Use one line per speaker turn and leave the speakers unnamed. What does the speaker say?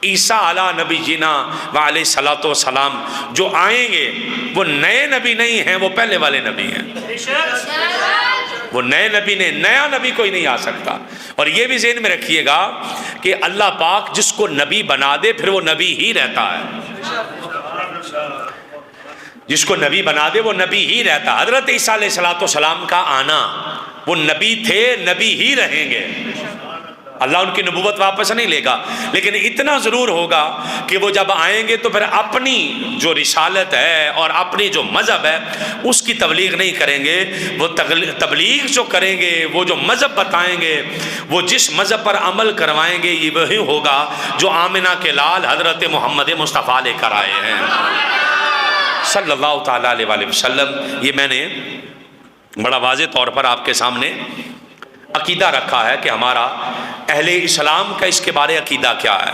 عیسیٰ علیہ نبی جینا و علیہ الصلوۃ والسلام جو آئیں گے وہ نئے نبی نہیں ہیں، وہ پہلے والے نبی ہیں۔ وہ نئے نبی نے، نیا نبی کوئی نہیں آ سکتا۔ اور یہ بھی ذہن میں رکھیے گا کہ اللہ پاک جس کو نبی بنا دے پھر وہ نبی ہی رہتا ہے، جس کو نبی بنا دے وہ نبی ہی رہتا۔ حضرت عیسیٰ علیہ السلام کا آنا، وہ نبی تھے، نبی ہی رہیں گے، اللہ ان کی نبوت واپس نہیں لے گا، لیکن اتنا ضرور ہوگا کہ وہ جب آئیں گے تو پھر اپنی جو رسالت ہے اور اپنی جو مذہب ہے اس کی تبلیغ نہیں کریں گے۔ وہ تبلیغ جو کریں گے، وہ جو مذہب بتائیں گے، وہ جس مذہب پر عمل کروائیں گے، یہ وہی ہوگا جو آمنہ کے لال حضرت محمد مصطفیٰ لے کر آئے ہیں صلی اللہ تعالیٰ علیہ وآلہ وسلم۔ یہ میں نے بڑا واضح طور پر آپ کے سامنے عقیدہ رکھا ہے کہ ہمارا اہل اسلام کا اس کے بارے عقیدہ کیا ہے۔